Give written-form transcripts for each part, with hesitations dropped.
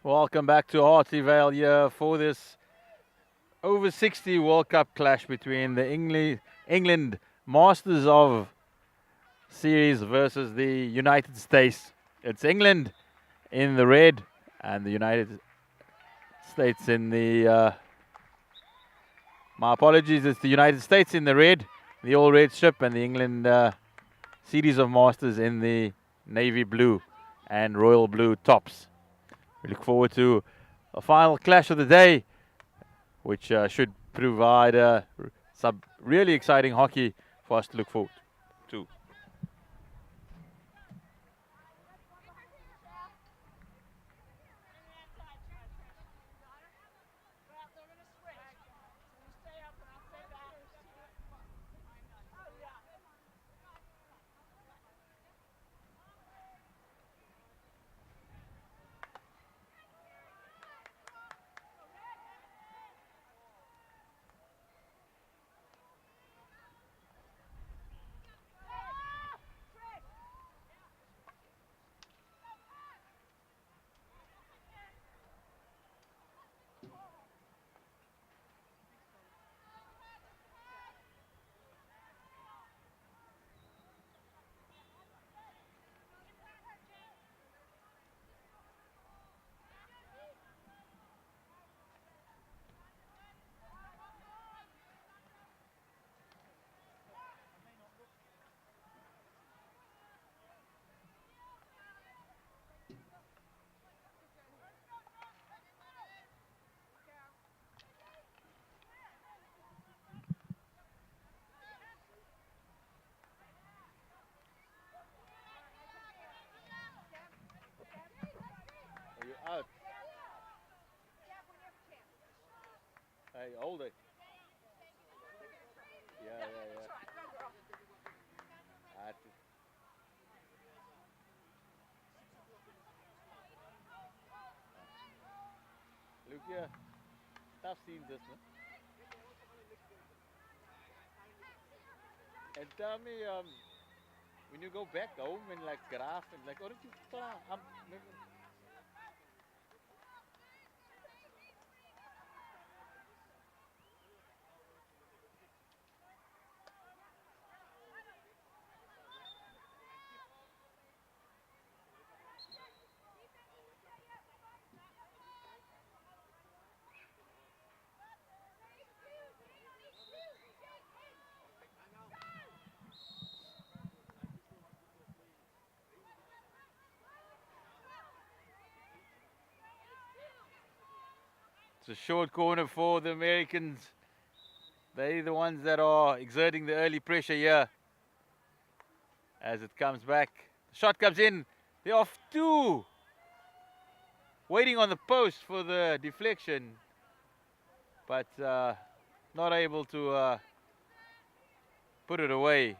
Welcome back to Hartleyvale here for this over 60 World Cup clash between the England Masters of Series versus the United States. It's England in the red and the United States in the. My apologies, it's the United States in the red, the all red strip, and the England Series of Masters in the navy blue and royal blue tops. We look forward to a final clash of the day, which should provide some really exciting hockey for us to look forward to. Are you out? Hey, hold it. Yeah. Look here, tough scenes this one. And tell me, when you go back home and like graph and like, aren't you klar? It's a short corner for the Americans. They're the ones that are exerting the early pressure here as it comes back. The shot comes in. They're off two. Waiting on the post for the deflection, but not able to put it away.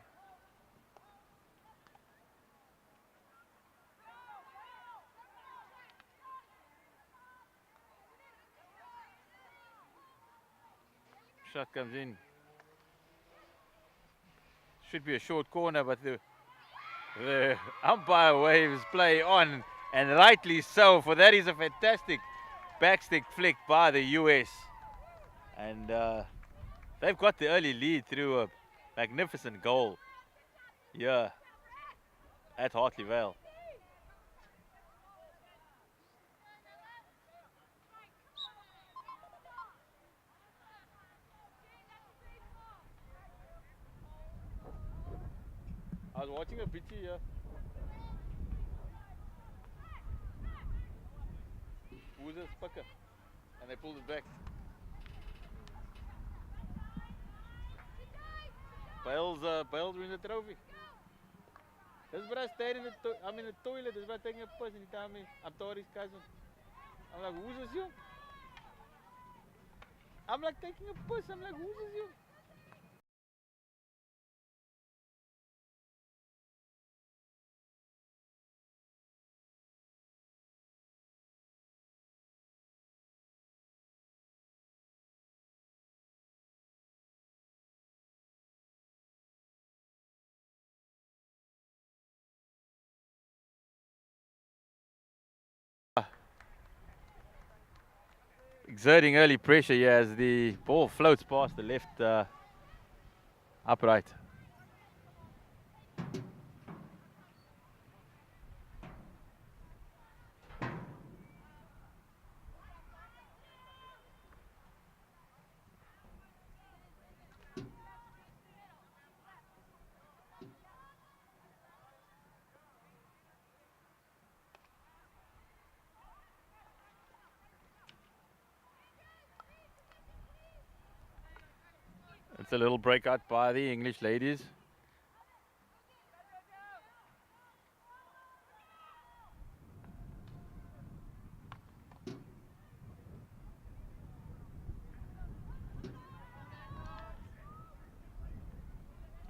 Shot comes in. Should be a short corner, but the umpire waves play on, and rightly so, for that is a fantastic backstick flick by the US. And they've got the early lead through a magnificent goal here at Hartleyvale. I was watching a picture here. Who's a spiker? And they pulled it back. Bales win the trophy. This is what I stayed I'm in the toilet. This is what I taking a piss and he tell me I'm Tori's cousin. I'm like, who's this you? I'm like taking a piss. I'm like, who's this you? exerting early pressure here as the ball floats past the left upright. It's a little breakout by the English ladies.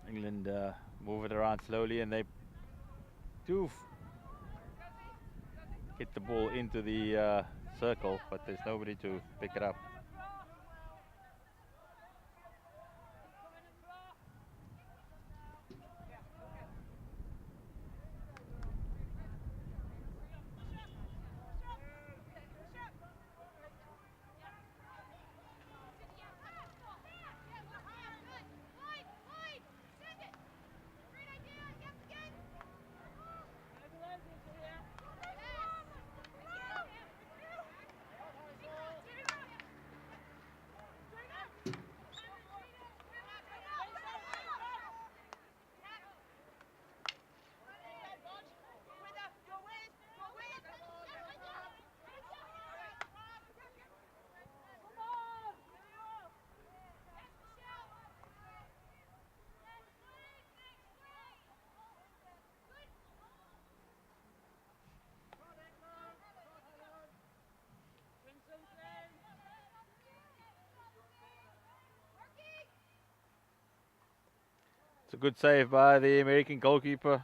England move it around slowly, and they do get the ball into the circle, but there's nobody to pick it up. It's a good save by the American goalkeeper.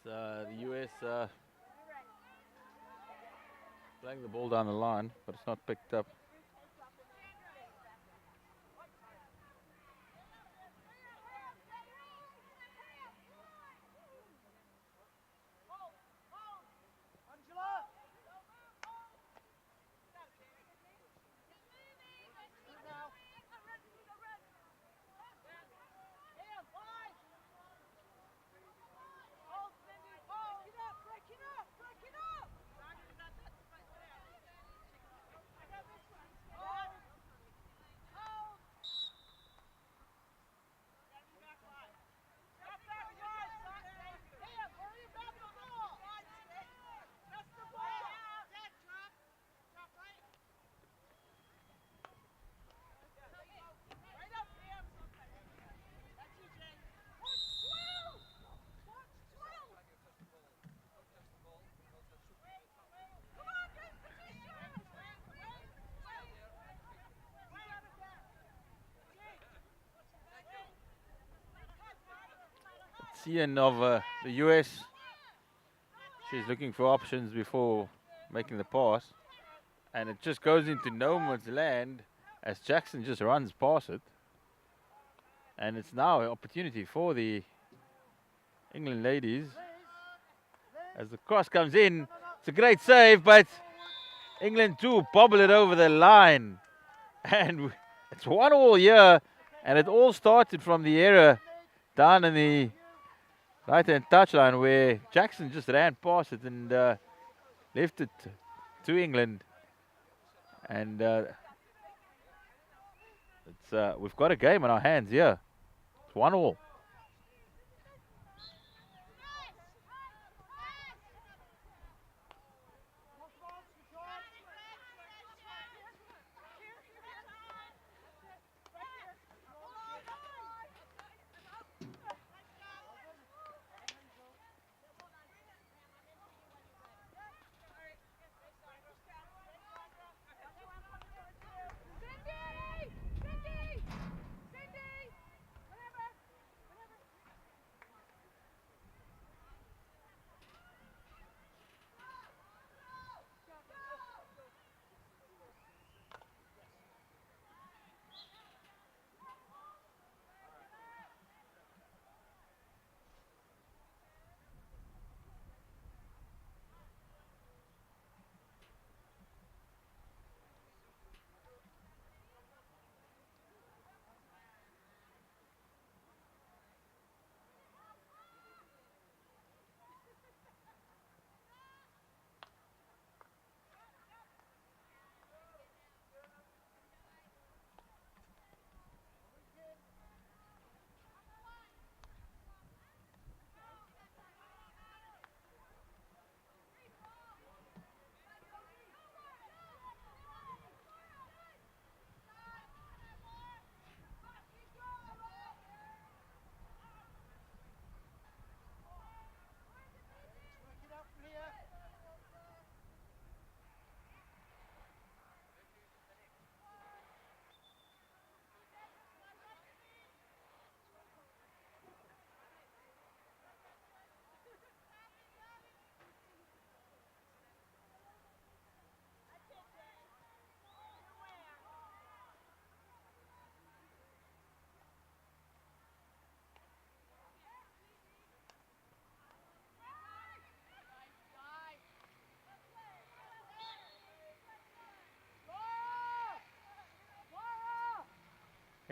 The US playing the ball down the line, but it's not picked up. Ian of the US. She's looking for options before making the pass. And it just goes into no man's land as Jackson just runs past it. And it's now an opportunity for the England ladies. As the cross comes in, it's a great save, but England do bobble it over the line. And it's 1-1 here, and it all started from the error down in the right-hand touchline where Jackson just ran past it and left it to England. And we've got a game on our hands here. It's 1-1.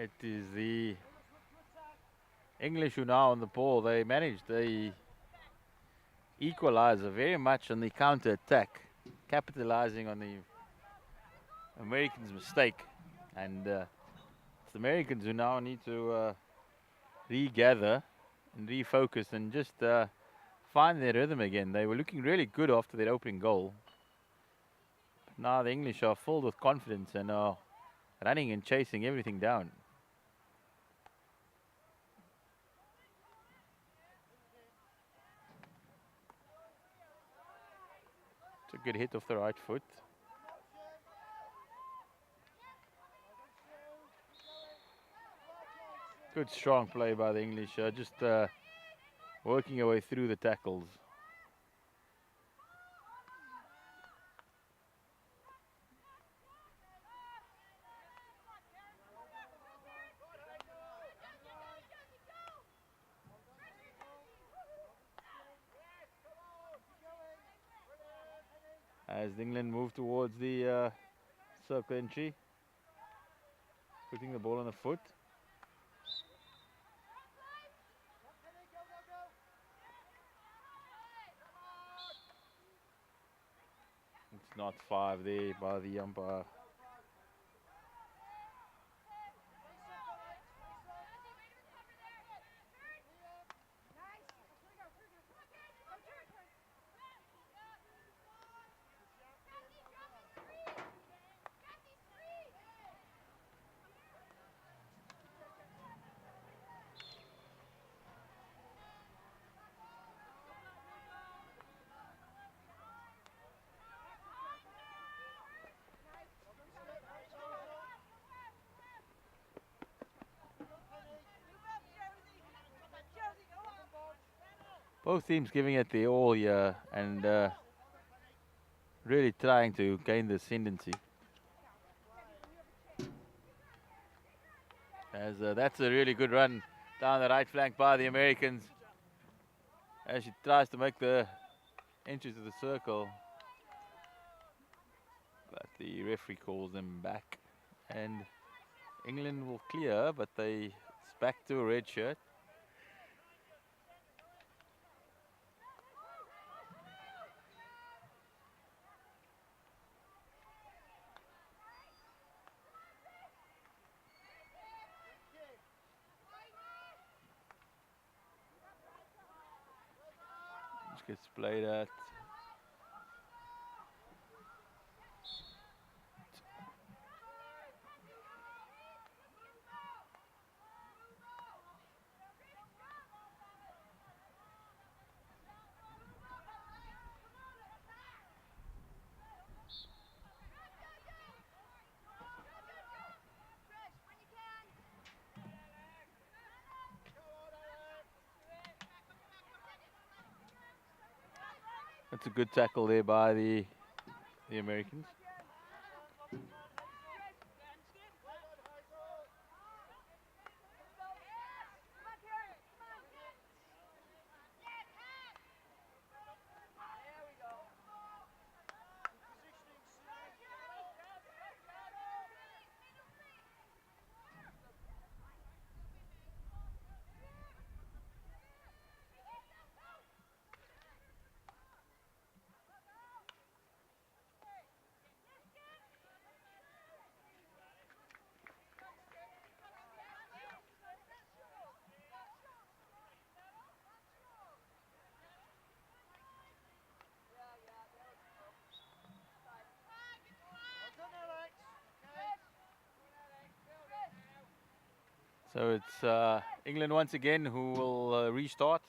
It is the English who now on the ball. They managed the equalizer very much on the counter attack, capitalizing on the Americans' mistake. And it's the Americans who now need to regather and refocus and just find their rhythm again. They were looking really good after their opening goal. But now the English are filled with confidence and are running and chasing everything down. It's a good hit off the right foot. Good strong play by the English, just working your way through the tackles. As England move towards the circle entry, putting the ball on the foot. It's not 5 there by the umpire. Both teams giving it their all here and really trying to gain the ascendancy. As that's a really good run down the right flank by the Americans. As she tries to make the entry to the circle. But the referee calls them back. And England will clear, but it's back to a red shirt. Just gets played at. That's a good tackle there by the Americans. So it's England once again who will restart.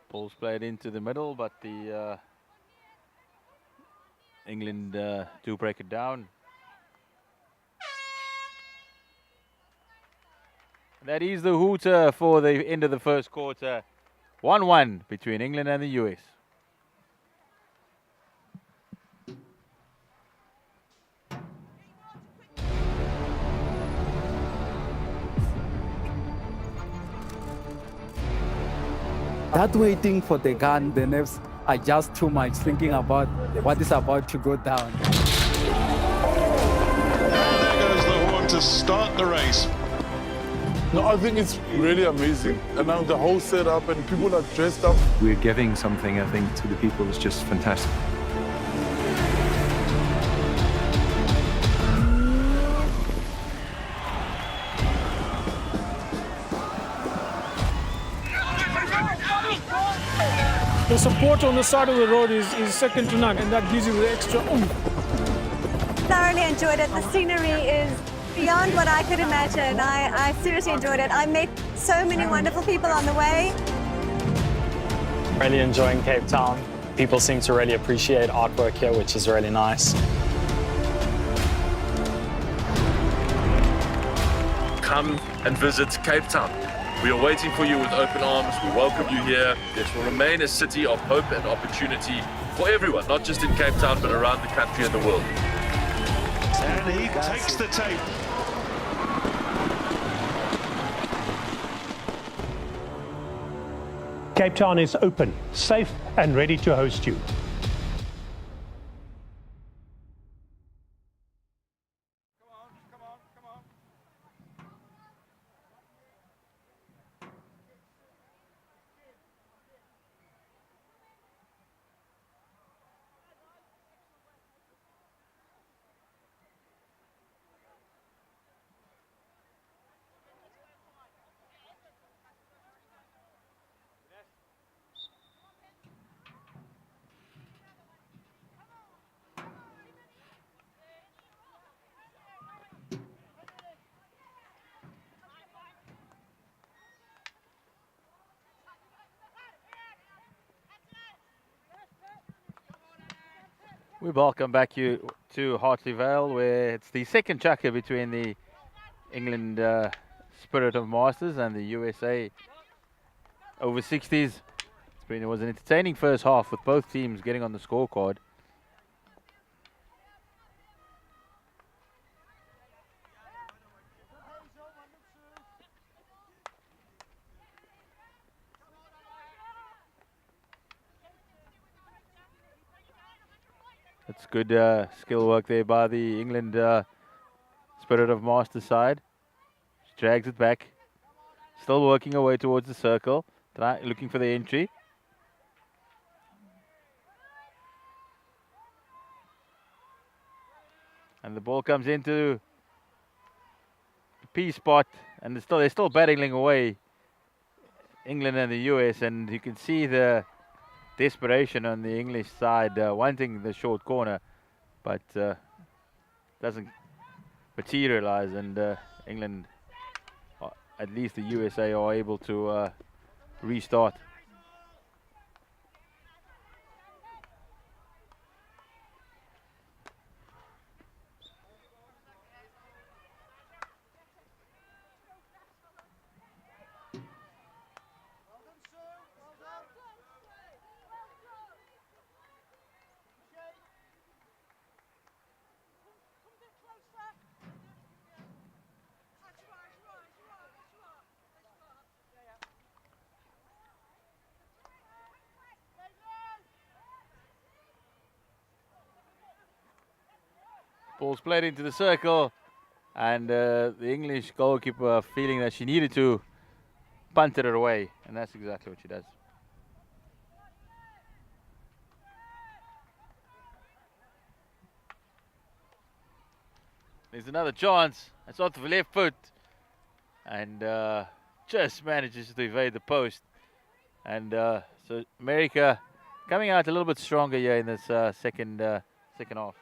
Ball's played into the middle, but the England do break it down. That is the hooter for the end of the first quarter. 1-1 between England and the US. That waiting for the gun, the nerves are just too much, thinking about what is about to go down. And there goes the horn to start the race. No, I think it's really amazing. And now the whole setup and people are dressed up. We're giving something, I think, to the people that's just fantastic. The support on the side of the road is second to none, and that gives you the extra oomph. Thoroughly enjoyed it. The scenery is beyond what I could imagine. I seriously enjoyed it. I met so many wonderful people on the way. Really enjoying Cape Town. People seem to really appreciate artwork here, which is really nice. Come and visit Cape Town. We are waiting for you with open arms. We welcome you here. It will remain a city of hope and opportunity for everyone, not just in Cape Town, but around the country and the world. And he takes the tape. Cape Town is open, safe and ready to host you. We welcome back you to Hartley Vale, where it's the second chukker between the England Spirit of Masters and the USA over 60s. It was an entertaining first half with both teams getting on the scorecard. It's good skill work there by the England Spirit of Master side. She drags it back. Still working her way towards the circle. Looking for the entry. And the ball comes into the P spot. And they're still battling away, England and the US. And you can see the desperation on the English side, wanting the short corner, but doesn't materialize, and England, at least the USA, are able to restart. Ball's played into the circle, and the English goalkeeper feeling that she needed to punt it away, and that's exactly what she does. There's another chance. It's off the left foot, and just manages to evade the post. And so America coming out a little bit stronger here in this second half.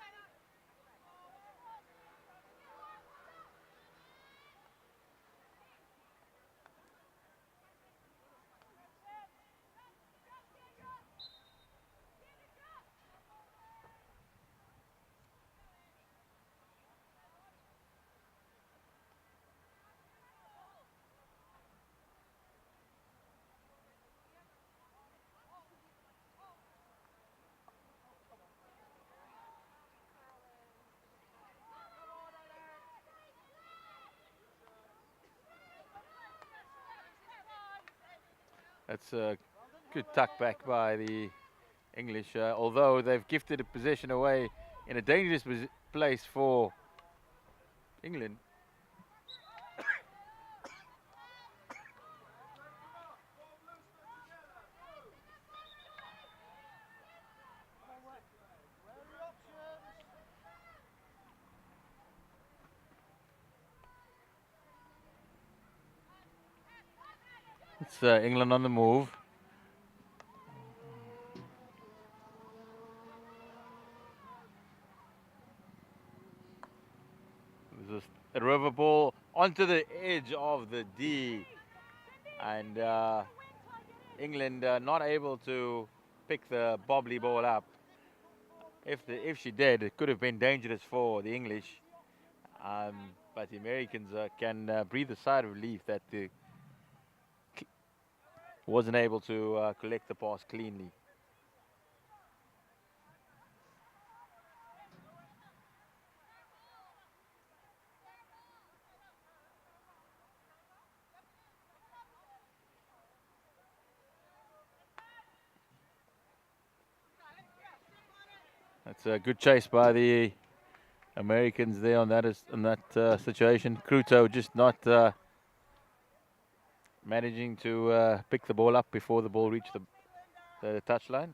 That's Good tuck back by the English, although they've gifted a possession away in a dangerous place for England. It's England on the move. There's a river ball onto the edge of the D, and England not able to pick the bobbly ball up. If she did, it could have been dangerous for the English, but the Americans can breathe a sigh of relief that the wasn't able to collect the pass cleanly. That's a good chase by the Americans there on that situation. Cruto just not managing to pick the ball up before the ball reached the touchline.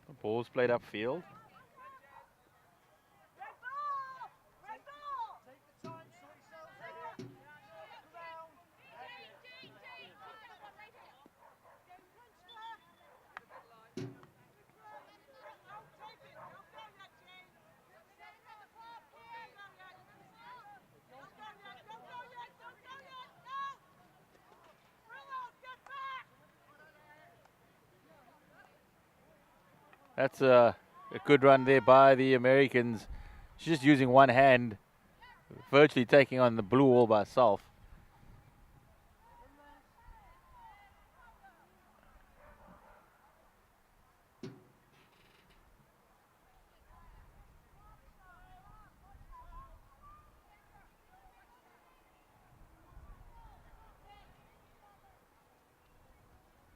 The ball's played upfield. That's a good run there by the Americans. She's just using one hand, virtually taking on the blue all by herself.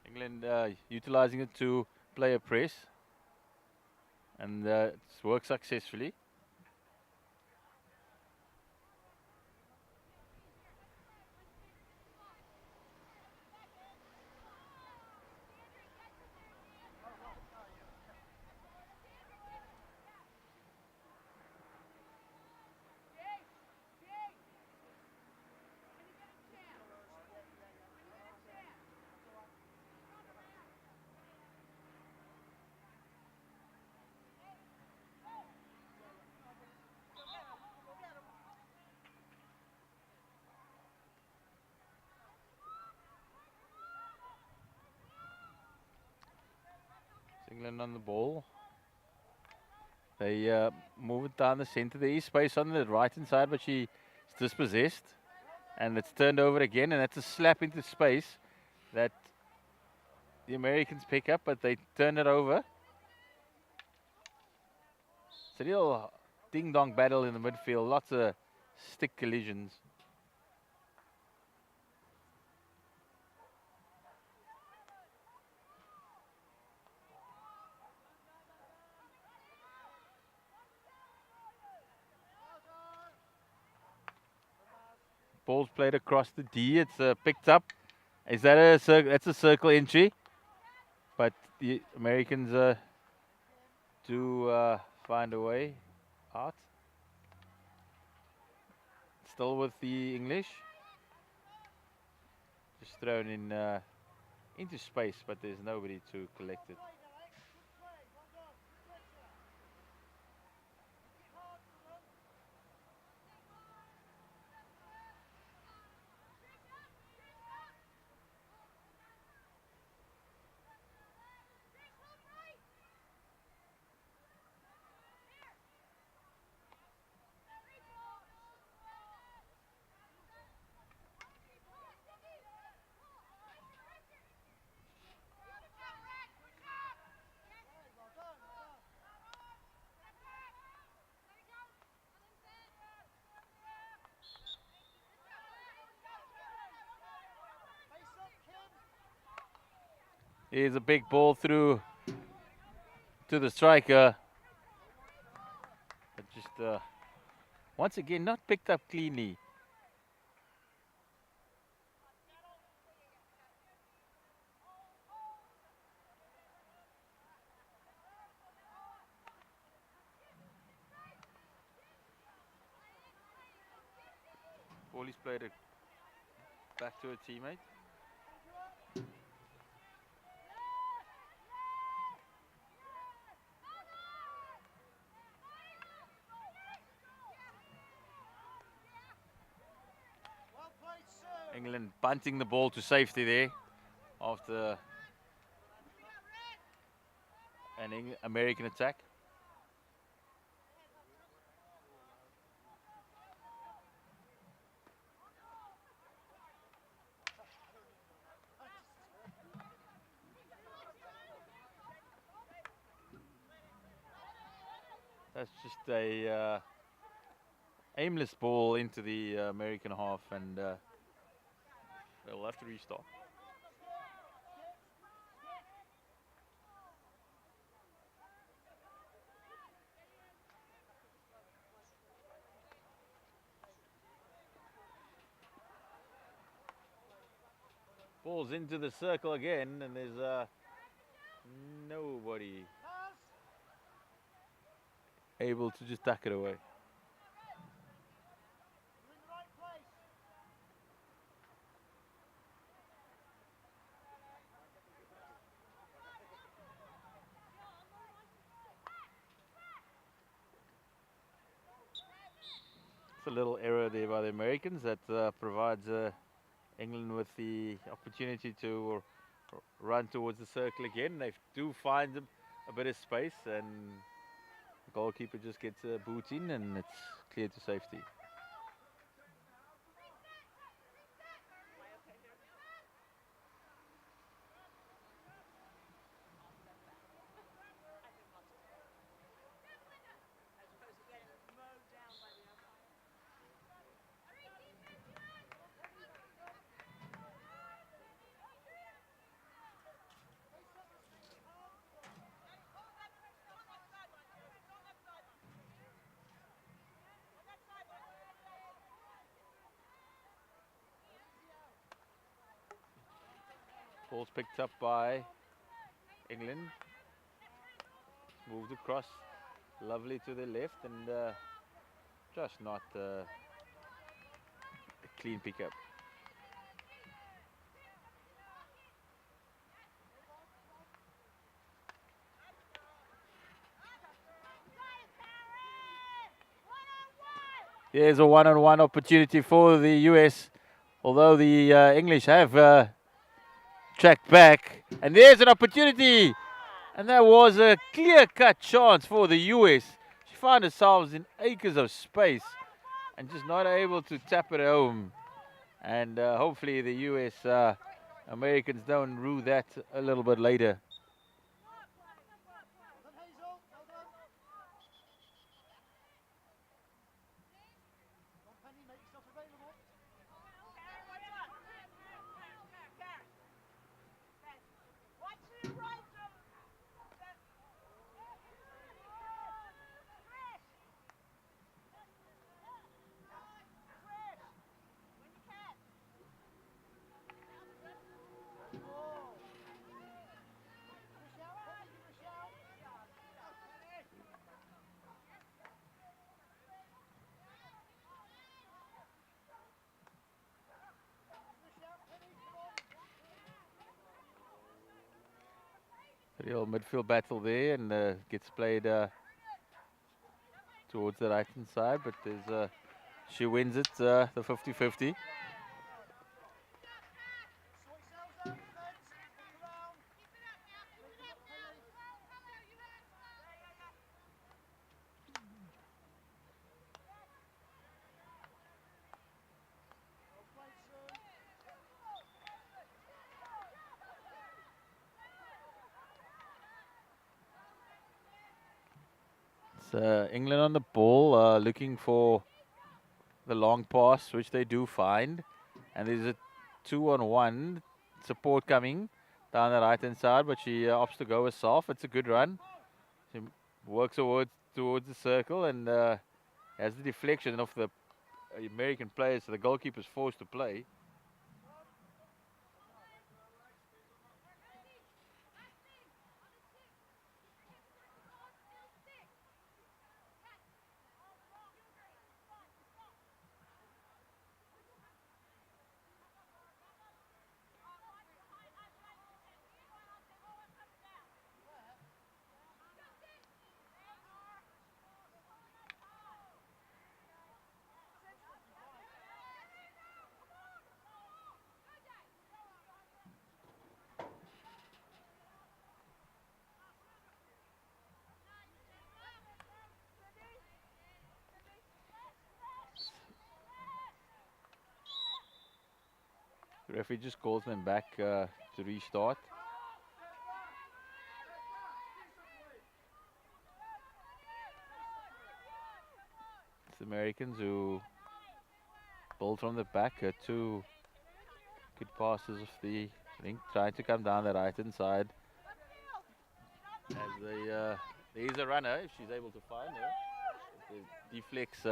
England utilizing it to play a press, and it's worked successfully. England on the ball. They move it down the center. There is space on the right-hand side, but she's dispossessed. And it's turned over again, and that's a slap into space that the Americans pick up, but they turn it over. It's a real ding-dong battle in the midfield. Lots of stick collisions. Ball's played across the D. It's picked up. Is that a circle? That's a circle entry. But the Americans do find a way out. Still with the English. Just thrown in into space, but there's nobody to collect it. Here's a big ball through to the striker. But just once again, not picked up cleanly. Ball is played it back to a teammate. England bunting the ball to safety there after an American attack. That's just a aimless ball into the American half, and they'll have to restart. Ball's into the circle again, and there's nobody able to just duck it away. It's a little error there by the Americans that provides England with the opportunity to run towards the circle again. They do find a bit of space, and the goalkeeper just gets a boot in, and it's clear to safety. Ball's picked up by England. Moved across, lovely to the left, and just not a clean pickup. Here's a one-on-one opportunity for the US, although the English have tracked back, and there's an opportunity, and that was a clear-cut chance for the US. She found herself in acres of space and just not able to tap it home, and hopefully the US Americans don't rue that a little bit later. Real midfield battle there, and gets played towards the right hand side, but there's she wins it, the 50-50. England on the ball, looking for the long pass, which they do find. And there's a 2-on-1 support coming. down the right-hand side, but she opts to go herself. It's a good run. She works towards the circle and has the deflection of the American players, so the goalkeeper's forced to play. The referee just calls them back to restart. It's the Americans who build from the back. Two good passes of the link, trying to come down the right-hand side. As there's a runner, if she's able to find her. It deflects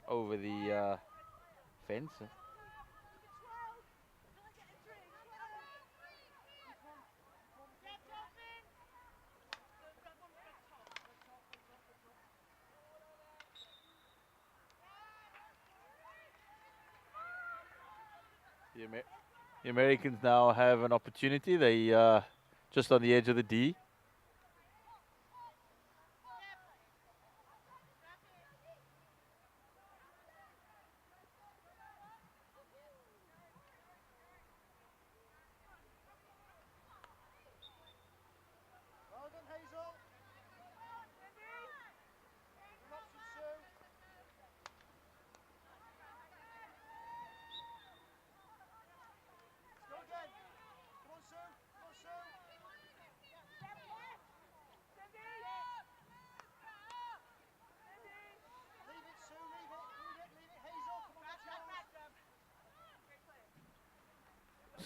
over the fence. The Americans now have an opportunity. They just on the edge of the D.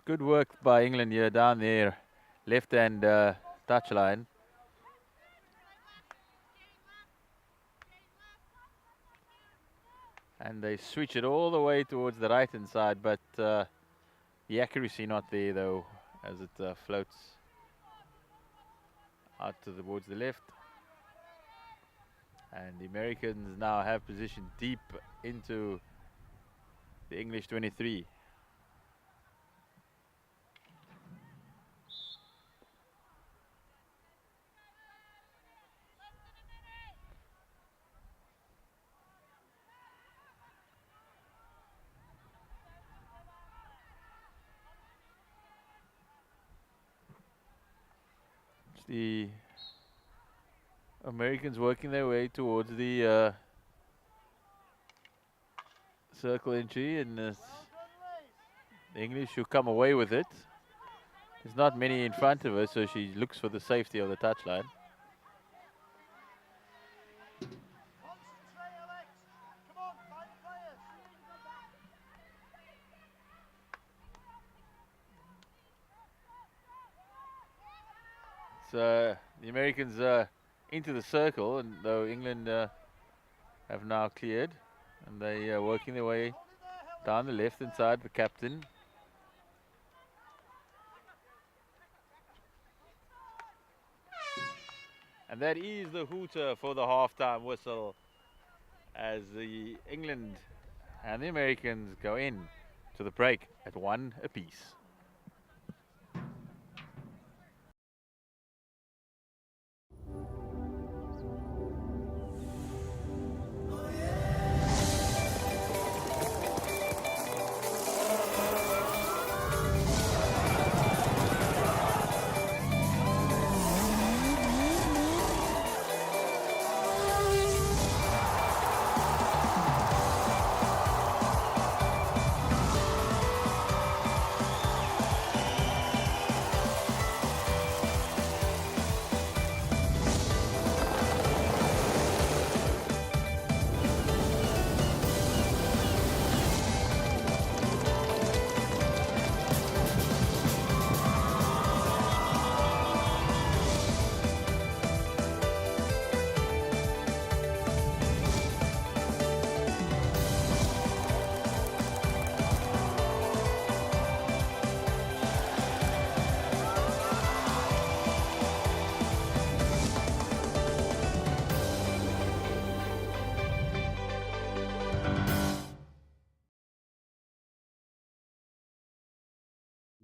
Good work by England here down there, left-hand touchline. And they switch it all the way towards the right-hand side, but the accuracy not there though, as it floats out towards the left. And the Americans now have position deep into the English 23. The Americans working their way towards the circle entry, and the English who come away with it. There's not many in front of her, so she looks for the safety of the touchline. So the Americans into the circle, and though England have now cleared, and they are working their way down the left hand side, the captain. And that is the hooter for the halftime whistle, as the England and the Americans go in to the break at 1 apiece.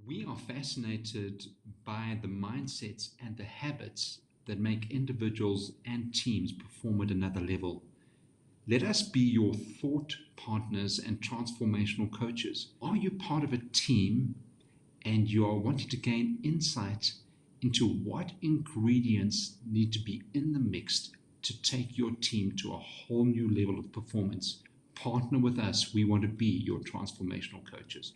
We are fascinated by the mindsets and the habits that make individuals and teams perform at another level. Let us be your thought partners and transformational coaches. Are you part of a team and you are wanting to gain insight into what ingredients need to be in the mix to take your team to a whole new level of performance? Partner with us. We want to be your transformational coaches.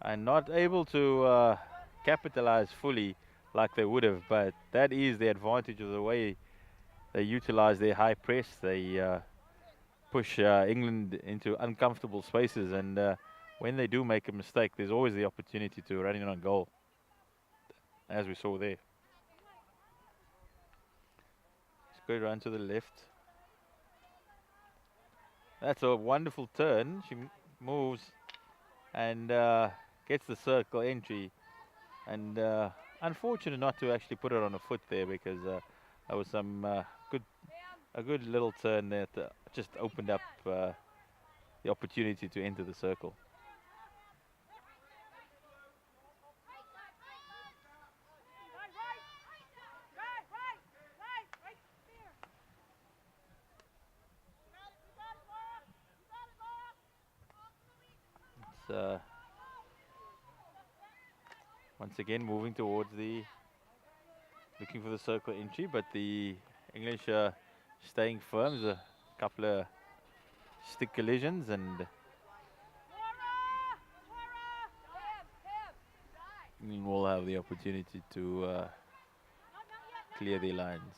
And not able to capitalize fully like they would have, but that is the advantage of the way they utilize their high press. They push England into uncomfortable spaces, and when they do make a mistake, there's always the opportunity to run in on goal, as we saw there. It's a good run to the left. That's a wonderful turn. She moves and gets the circle entry, and unfortunate not to actually put it on a foot there, because that was some a good little turn that just opened up the opportunity to enter the circle. It's once again moving towards looking for the circle entry, but the English are staying firm. There's a couple of stick collisions, and England will have the opportunity to clear their lines.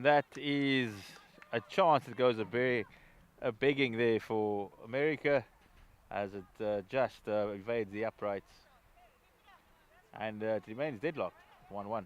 That is a chance that goes a begging there for America, as it just evades the uprights, and it remains deadlocked, 1-1.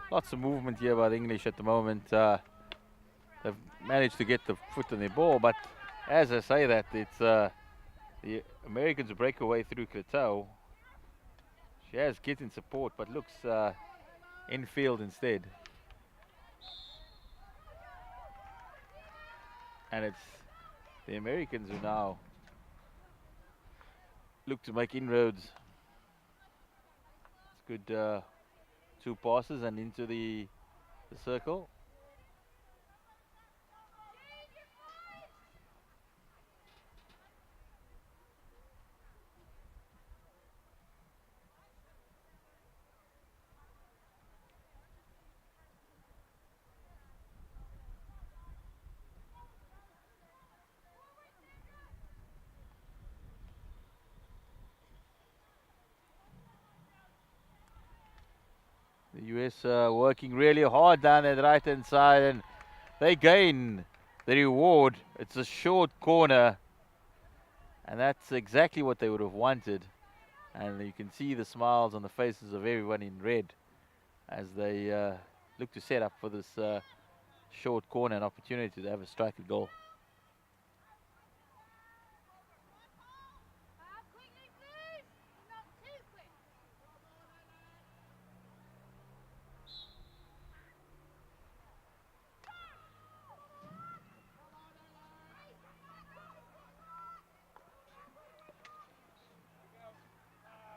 Lots of movement here by the English at the moment. They've managed to get the foot on their ball, but as I say that, it's the Americans break away through Cretau. She has kids in support, but looks infield instead. And it's the Americans who now look to make inroads. It's good 2 passes and into the circle. The US working really hard down at the right hand side, and they gain the reward. It's a short corner, and that's exactly what they would have wanted. And you can see the smiles on the faces of everyone in red as they look to set up for this short corner, an opportunity to have a strike at goal.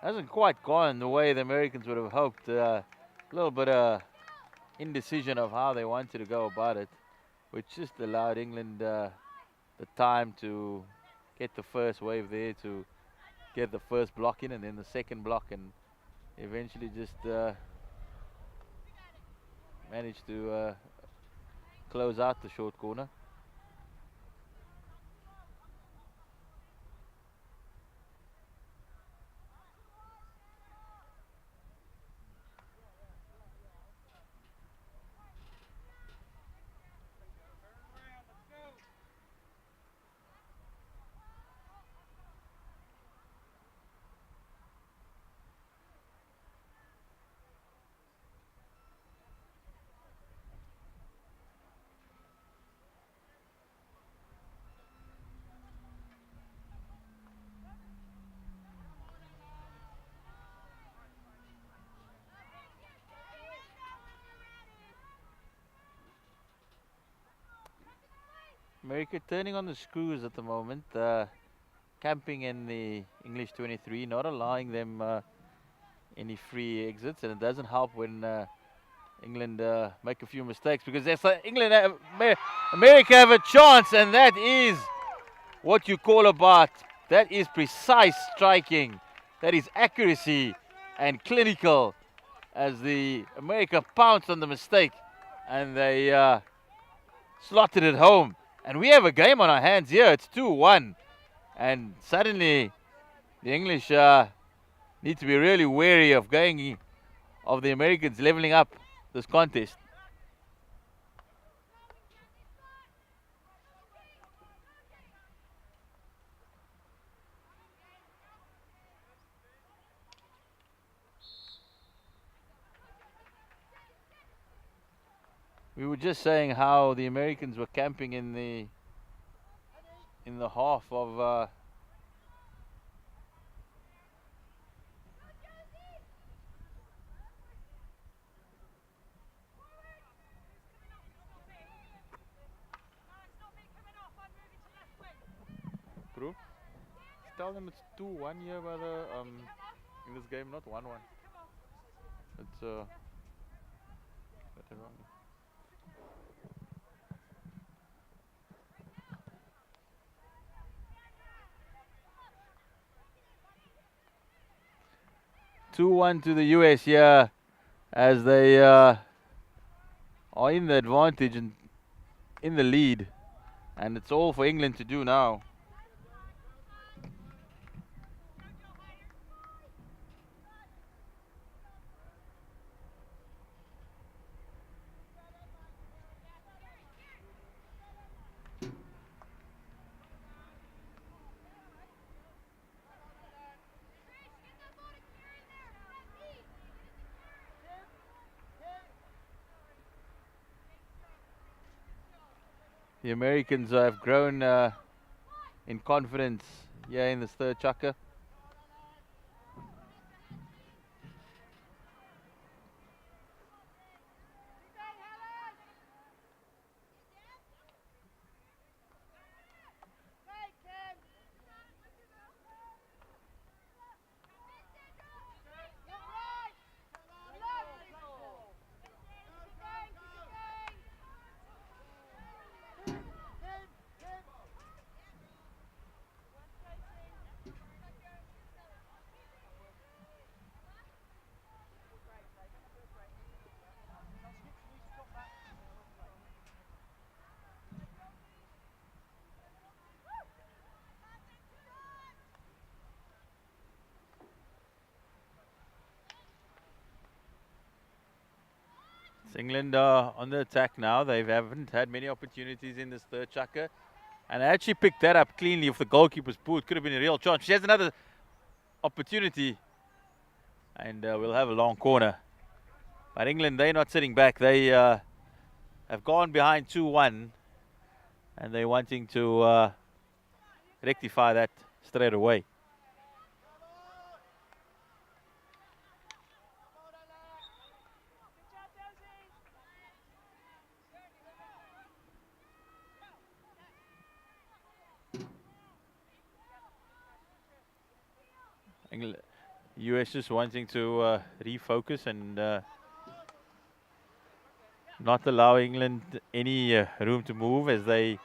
Hasn't quite gone the way the Americans would have hoped. A little bit of indecision of how they wanted to go about it, which just allowed England the time to get the first wave there, to get the first block in, and then the second block, and eventually just managed to close out the short corner. America turning on the screws at the moment, camping in the English 23, not allowing them any free exits, and it doesn't help when England make a few mistakes, because there's America have a chance, and that is what you call about. That is precise striking, that is accuracy and clinical, as the America pounced on the mistake and they slotted it home. And we have a game on our hands here. It's 2-1, and suddenly the English need to be really wary of the Americans leveling up this contest. We were just saying how the Americans were camping in the half of Bro, tell them it's 2-1 here by the in this game, not 1-1. It's got it wrong. Two-1 to the US here, as they are in the advantage and in the lead, and it's all for England to do now. The Americans have grown in confidence here in this third chukka. England are on the attack now. They haven't had many opportunities in this third chukka, and they actually picked that up cleanly. If the goalkeeper's pull, it could have been a real chance. She has another opportunity, and we'll have a long corner. But England, they're not sitting back. They have gone behind 2-1, and they're wanting to rectify that straight away. US just wanting to refocus and not allow England any room to move, as they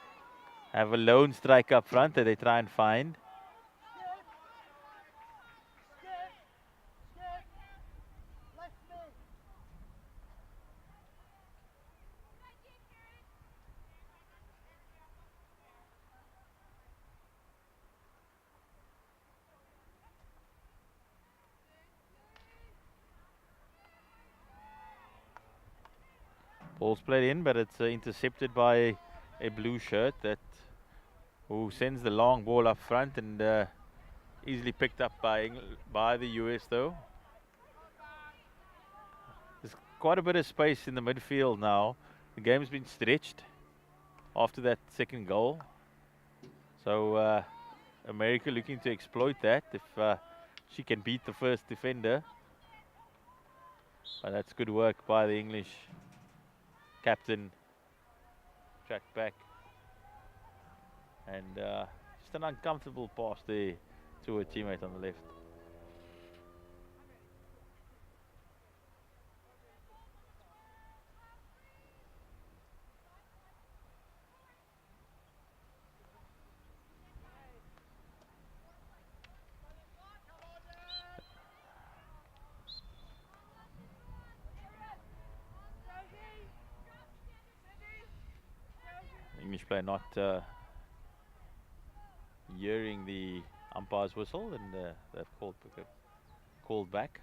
have a lone strike up front that they try and find. Ball's played in, but it's intercepted by a blue shirt who sends the long ball up front, and easily picked up by the US though. There's quite a bit of space in the midfield now. The game's been stretched after that second goal, so America looking to exploit that if she can beat the first defender. But that's good work by the English captain. Track back. And just an uncomfortable pass there to a teammate on the left. English player not hearing the umpire's whistle, and they've called back.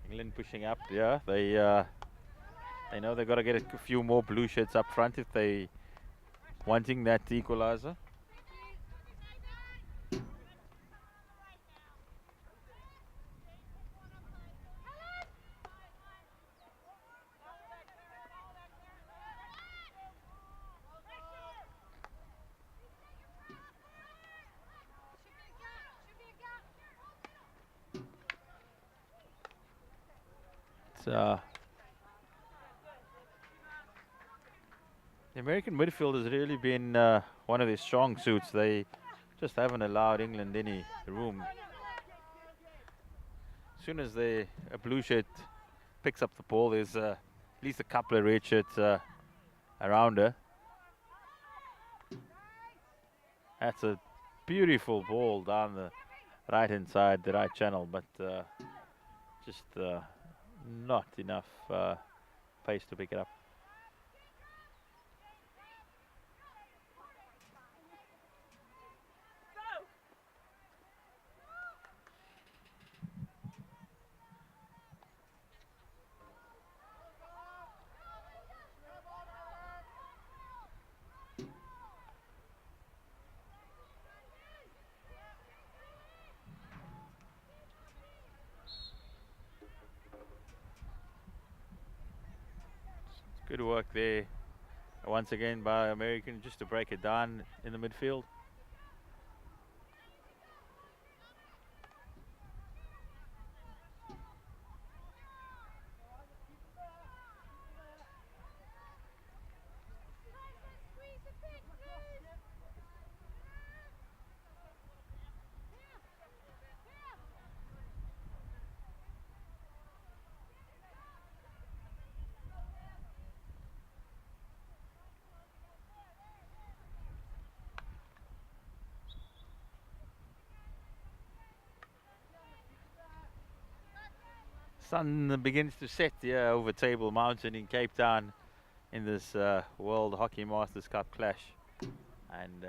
England pushing up, yeah. They know they've got to get a few more blue shirts up front if they wanting that equalizer. The American midfield has really been one of their strong suits. They just haven't allowed England any room. As soon as a blue shirt picks up the ball, there's at least a couple of red shirts around her. That's a beautiful ball down the right-hand side, the right channel, but just not enough pace to pick it up. Good work there once again by American just to break it down in the midfield. Sun begins to set here over Table Mountain in Cape Town in this World Hockey Masters Cup clash. And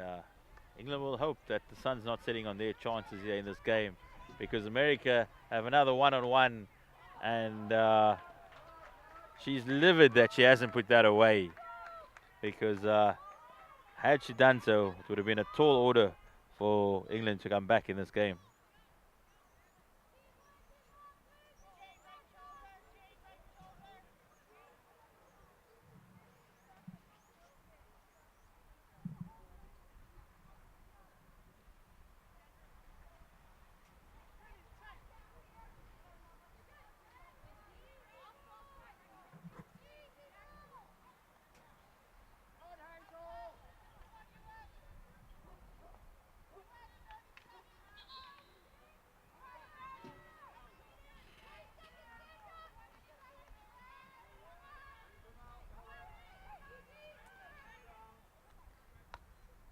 England will hope that the sun's not setting on their chances here in this game, because America have another one-on-one, and she's livid that she hasn't put that away, because had she done so, it would have been a tall order for England to come back in this game.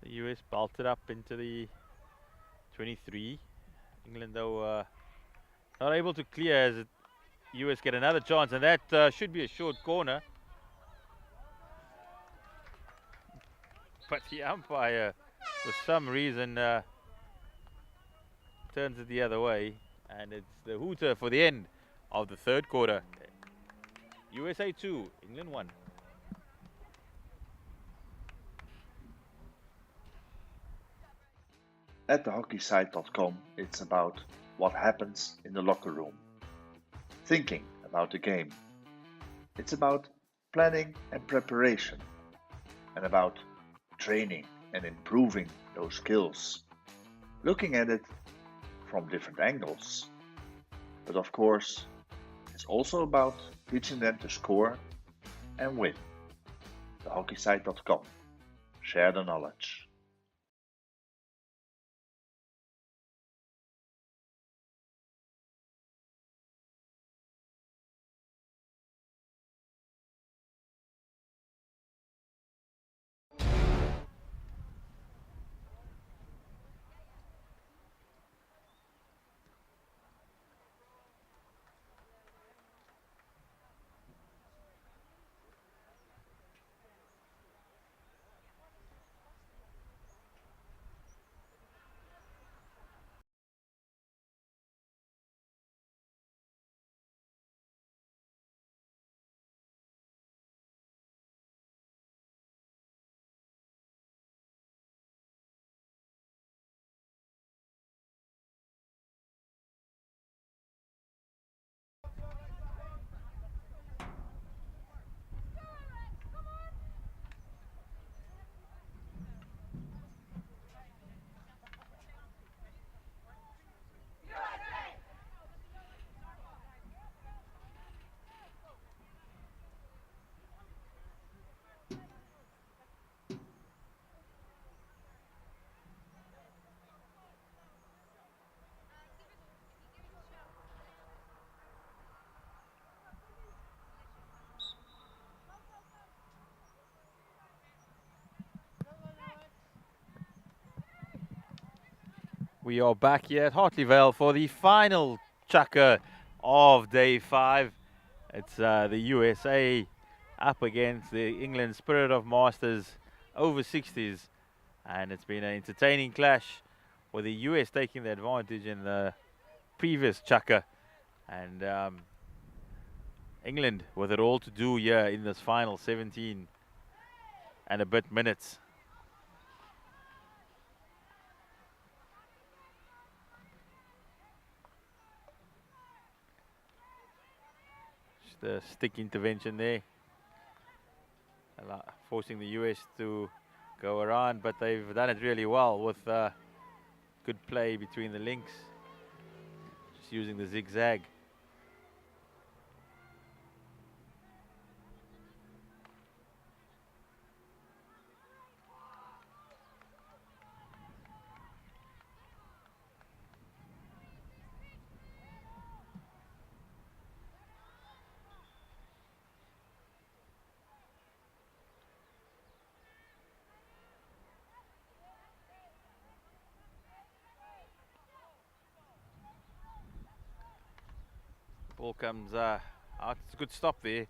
The US bolted up into the 23. England, though, not able to clear as the US get another chance, and that should be a short corner. But the umpire, for some reason, turns it the other way, and it's the hooter for the end of the third quarter. USA 2, England 1. At thehockeysite.com, it's about what happens in the locker room, thinking about the game. It's about planning and preparation, and about training and improving those skills, looking at it from different angles. But of course, it's also about teaching them to score and win. Thehockeysite.com. Share the knowledge. We are back here at Hartleyvale for the final chukker of day 5. It's the USA up against the England Spirit of Masters over 60s, and it's been an entertaining clash with the US taking the advantage in the previous chukker, and England with it all to do here in this final 17 and a bit minutes. The stick intervention there, forcing the US to go around, but they've done it really well with good play between the links, just using the zigzag. Ball comes out. It's a good stop there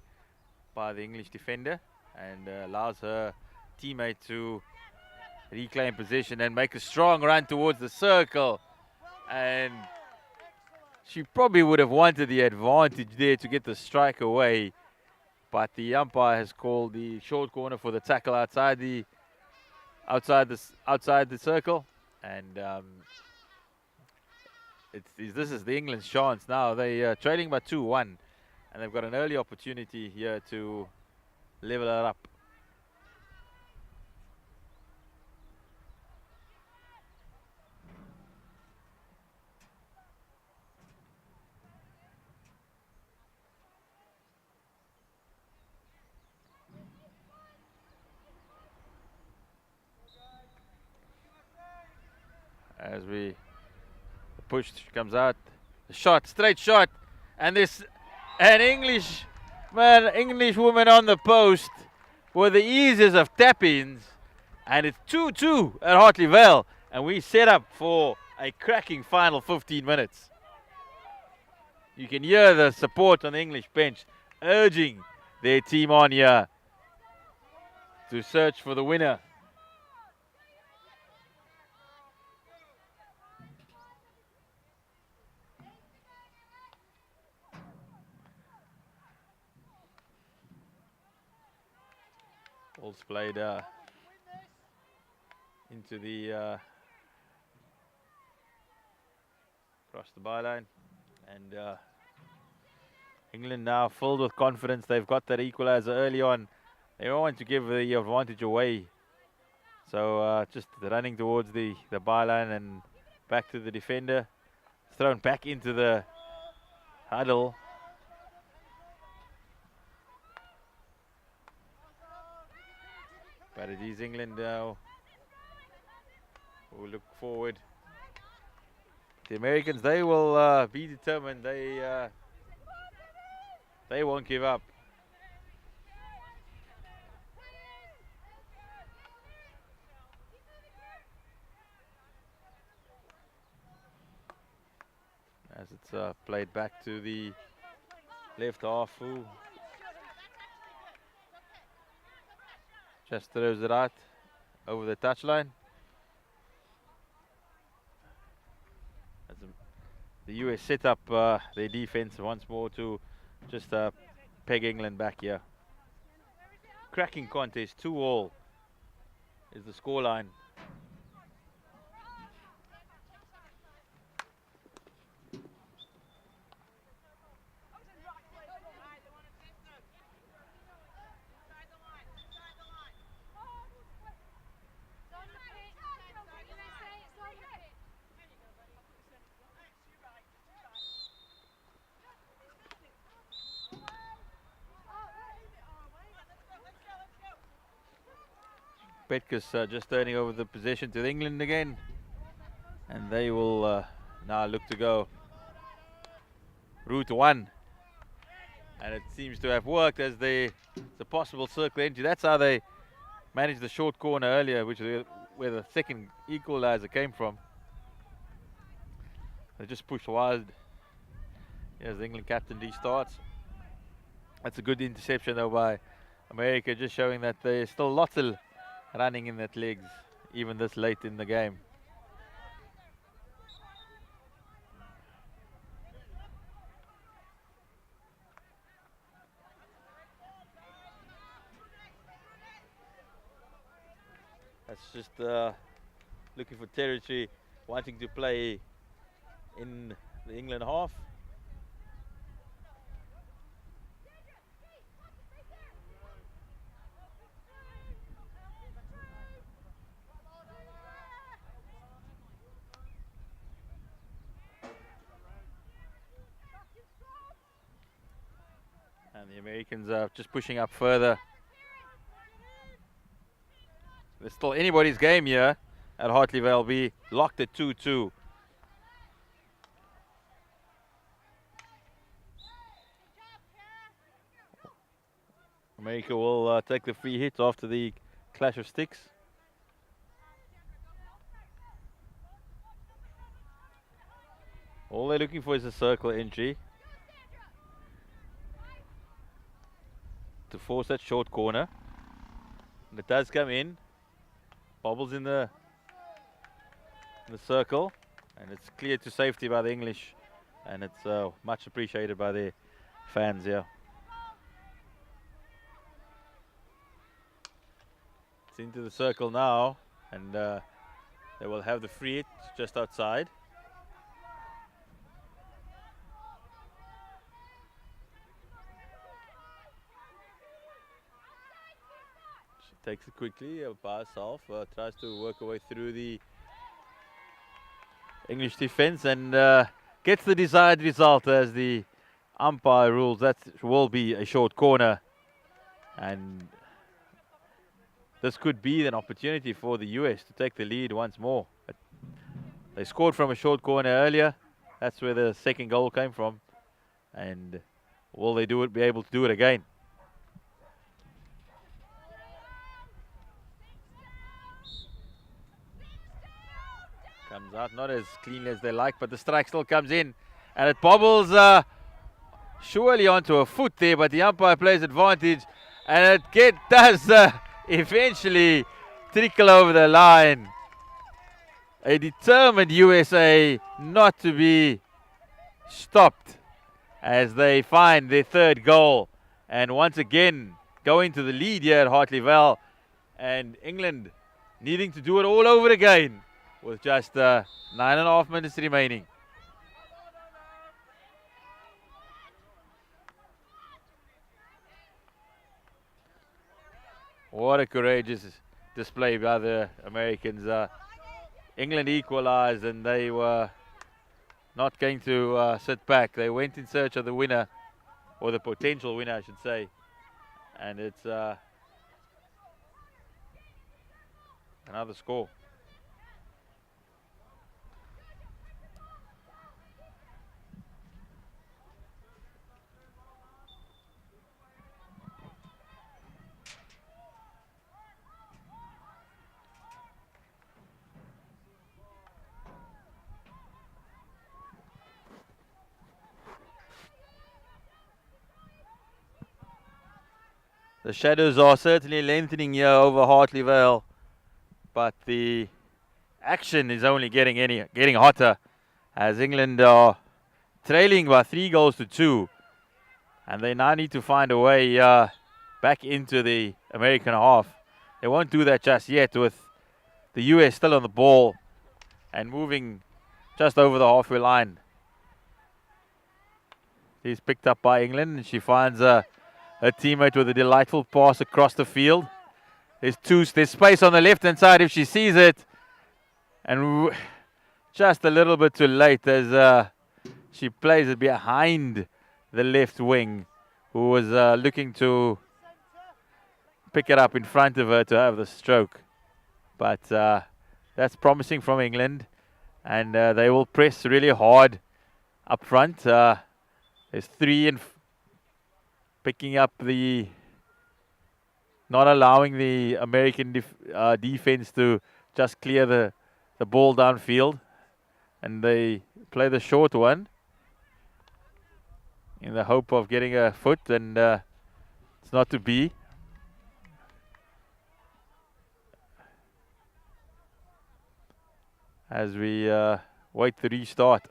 by the English defender, and allows her teammate to reclaim possession and make a strong run towards the circle. And she probably would have wanted the advantage there to get the strike away, but the umpire has called the short corner for the tackle outside the circle, and this is the England's chance now. They are trailing by 2-1, and they've got an early opportunity here to level it up. As the push comes out, the shot, straight shot, and this an English woman on the post with the easiest of tap-ins, and it's 2-2 at Hartleyvale, and we set up for a cracking final 15 minutes. You can hear the support on the English bench urging their team on here to search for the winner. Ball's played into the across the byline. And England now filled with confidence. They've got that equalizer early on. They don't want to give the advantage away. So just running towards the byline and back to the defender. Thrown back into the huddle. But it is England now who look forward. The Americans, they will be determined. They won't give up. As it's played back to the left half, who just throws it out over the touchline. As the US set up their defense once more to just peg England back here. Cracking contest, 2-2 is the scoreline. Petkus just turning over the possession to England again, and they will now look to go route one, and it seems to have worked as the possible circle entry. That's how they managed the short corner earlier, which is where the second equalizer came from. They just pushed wide. Here's the England captain restarts. That's a good interception though by America, just showing that there's still lots of running in that legs, even this late in the game. That's just looking for territory, wanting to play in the England half. And the Americans are just pushing up further. There's still anybody's game here at Hartley Vale. Be locked at 2-2. America will take the free hit after the clash of sticks. All they're looking for is a circle entry to force that short corner. And it does come in. Bobbles in the circle, and it's cleared to safety by the English, and it's much appreciated by their fans here. It's into the circle now, and they will have the free hit just outside. Takes it quickly by herself, tries to work her way through the English defense, and gets the desired result as the umpire rules that will be a short corner. And this could be an opportunity for the US to take the lead once more. But they scored from a short corner earlier. That's where the second goal came from. And will they be able to do it again? Comes out not as cleanly as they like, but the strike still comes in, and it bobbles surely onto a foot there, but the umpire plays advantage, and it does eventually trickle over the line. A determined USA not to be stopped as they find their third goal, and once again going to the lead here at Hartley Vale, and England needing to do it all over again with just 9.5 minutes remaining. What a courageous display by the Americans. England equalized and they were not going to sit back. They went in search of the winner, or the potential winner, I should say. And it's another score. The shadows are certainly lengthening here over Hartley Vale, but the action is only getting hotter as England are trailing by 3-2, and they now need to find a way back into the American half. They won't do that just yet with the US still on the ball and moving just over the halfway line. He's picked up by England and she finds a teammate with a delightful pass across the field. There's space on the left-hand side if she sees it. And just a little bit too late as she plays it behind the left wing, who was looking to pick it up in front of her to have the stroke. But that's promising from England. And they will press really hard up front. There's 3 and picking up not allowing the American defense to just clear the ball downfield. And they play the short one in the hope of getting a foot, and it's not to be. As we wait to restart.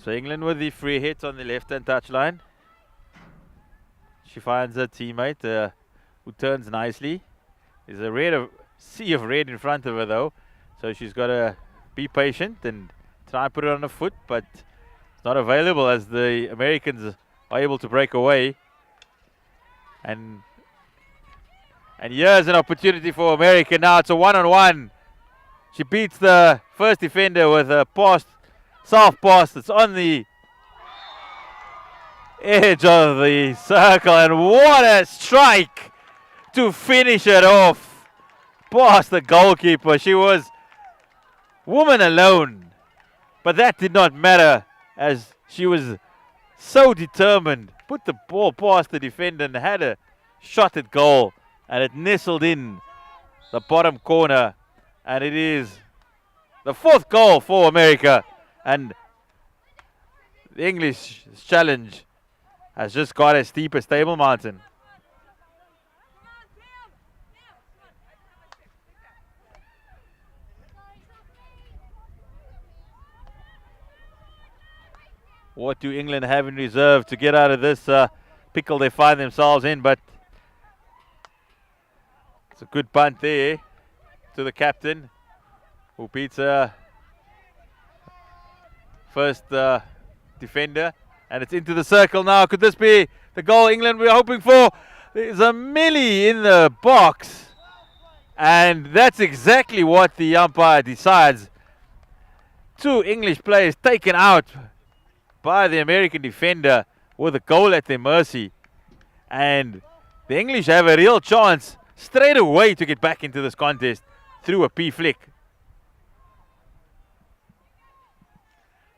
So England with the free hit on the left-hand touchline. She finds her teammate who turns nicely. There's a sea of red in front of her though, so she's got to be patient and try and put it on the foot, but it's not available as the Americans are able to break away. And here's an opportunity for America now. It's a one-on-one. She beats the first defender with a soft pass that's on the edge of the circle, and what a strike to finish it off past the goalkeeper. She was woman alone, but that did not matter as she was so determined. Put the ball past the defender and had a shot at goal, and it nestled in the bottom corner, and it is the 4th goal for America. And the English challenge has just got as steep as Table Mountain. What do England have in reserve to get out of this pickle they find themselves in? But it's a good punt there to the captain, who beats her first defender, and it's into the circle now. Could this be the goal England were hoping for? There's a milli in the box, and that's exactly what the umpire decides. 2 English players taken out by the American defender with a goal at their mercy, and the English have a real chance straight away to get back into this contest through a P flick.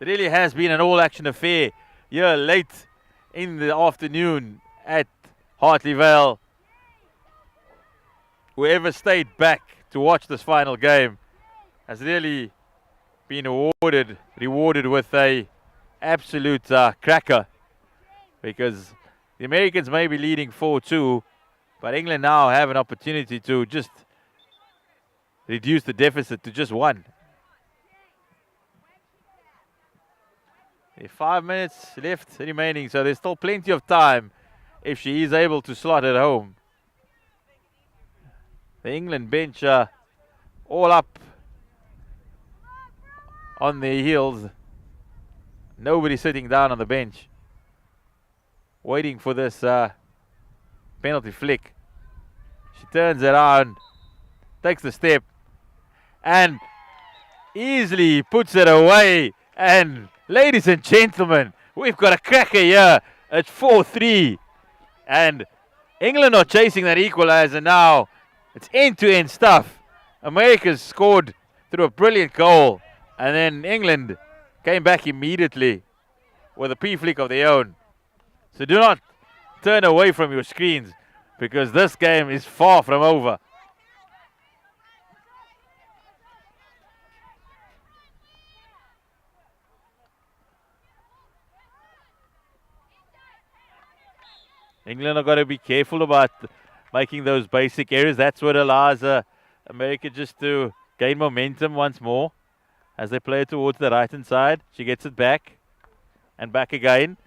It really has been an all-action affair here late in the afternoon at Hartley Vale. Whoever stayed back to watch this final game has really been rewarded with a absolute cracker, because the Americans may be leading 4-2, but England now have an opportunity to just reduce the deficit to just 1. There's 5 minutes left remaining, so there's still plenty of time if she is able to slot it home. The England bench all up on their heels. Nobody sitting down on the bench, waiting for this penalty flick. She turns around, takes the step, and easily puts it away. And ladies and gentlemen, we've got a cracker here at 4-3. And England are chasing that equalizer now. It's end-to-end stuff. America's scored through a brilliant goal. And then England came back immediately with a P-flick of their own. So do not turn away from your screens, because this game is far from over. England have got to be careful about making those basic errors. That's what allows America just to gain momentum once more as they play it towards the right-hand side. She gets it back and back again.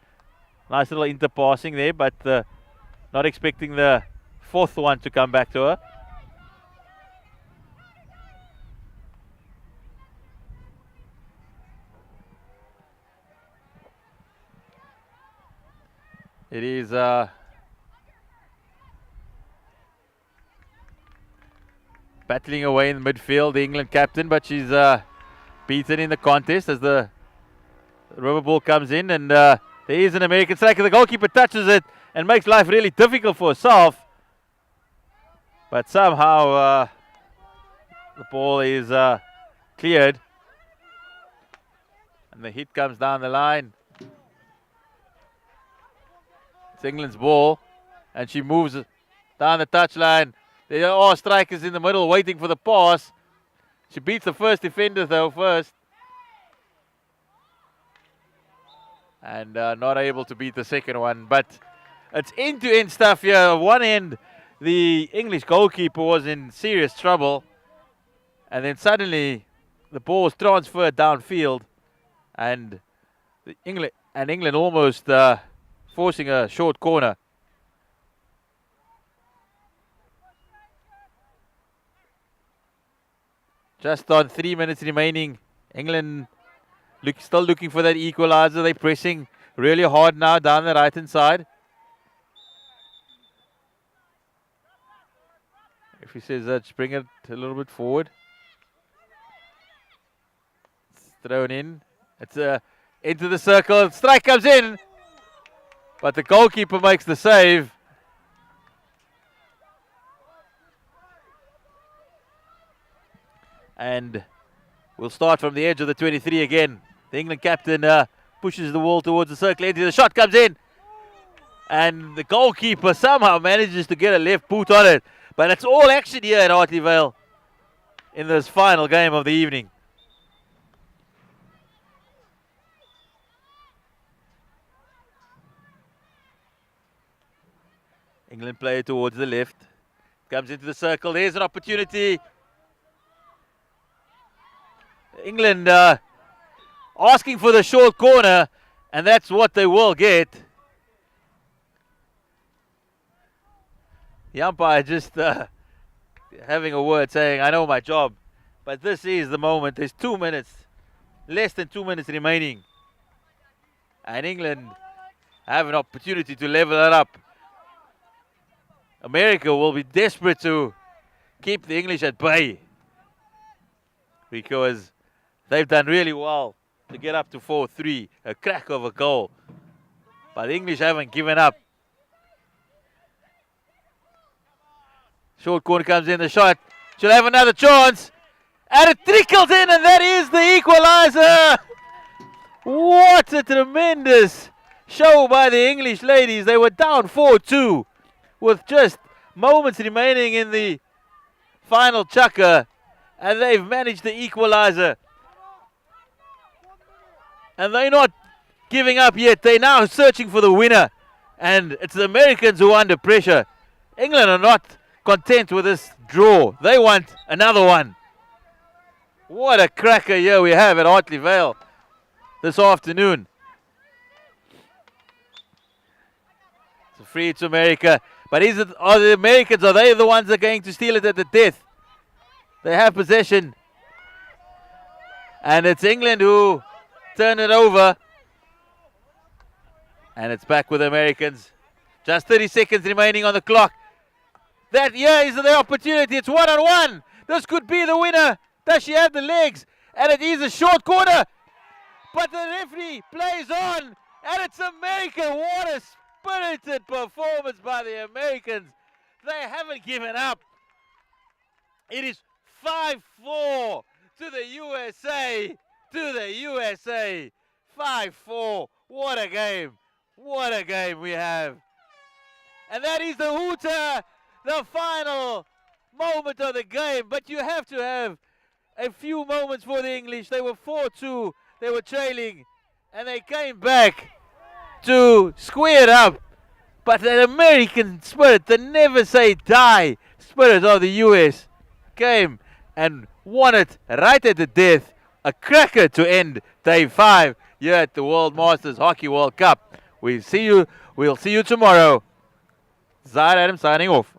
Nice little interpassing there, but not expecting the fourth one to come back to her. It is battling away in the midfield, the England captain, but she's beaten in the contest as the rubber ball comes in, and there is an American striker. The goalkeeper touches it and makes life really difficult for herself, but somehow the ball is cleared, and the hit comes down the line. It's England's ball, and she moves down the touchline. There are strikers in the middle waiting for the pass. She beats the first defender though first, and not able to beat the second one. But it's end-to-end stuff here. On one end, the English goalkeeper was in serious trouble, and then suddenly the ball was transferred downfield, and England almost forcing a short corner. Just on 3 minutes remaining, England still looking for that equalizer. They're pressing really hard now down the right-hand side. If he says that, just bring it a little bit forward. It's thrown in. It's into the circle. Strike comes in, but the goalkeeper makes the save. And we'll start from the edge of the 23 again. The England captain pushes the ball towards the circle. Into the shot comes in, and the goalkeeper somehow manages to get a left boot on it. But it's all action here at Hartley Vale in this final game of the evening. England play towards the left. Comes into the circle. There's an opportunity. England asking for the short corner, and that's what they will get. The umpire just having a word saying, I know my job, but this is the moment. There's 2 minutes, less than 2 minutes remaining, and England have an opportunity to level it up. America will be desperate to keep the English at bay, because they've done really well to get up to 4-3, a crack of a goal. But the English haven't given up. Short corner comes in, the shot. She'll have another chance. And it trickles in, and that is the equalizer. What a tremendous show by the English ladies. They were down 4-2 with just moments remaining in the final chukker, and they've managed the equalizer. And they're not giving up yet. They're now searching for the winner. And it's the Americans who are under pressure. England are not content with this draw. They want another one. What a cracker here we have at Hartley Vale this afternoon. So free to America. But are the Americans, are they the ones that are going to steal it at the death? They have possession. And it's England who turn it over. And it's back with the Americans. Just 30 seconds remaining on the clock. That here is the opportunity. It's 1-on-1. This could be the winner. Does she have the legs? And it is a short corner. But the referee plays on. And it's America. What a spirited performance by the Americans. They haven't given up. It is 5-4 to the USA. To the USA. 5-4. What a game. What a game we have. And that is the hooter. The final moment of the game. But you have to have a few moments for the English. They were 4-2. They were trailing. And they came back to square it up. But that American spirit, the never say die spirit of the US, came and won it right at the death. A cracker to end day 5 here at the World Masters Hockey World Cup. We'll see you tomorrow. Zahir Adam signing off.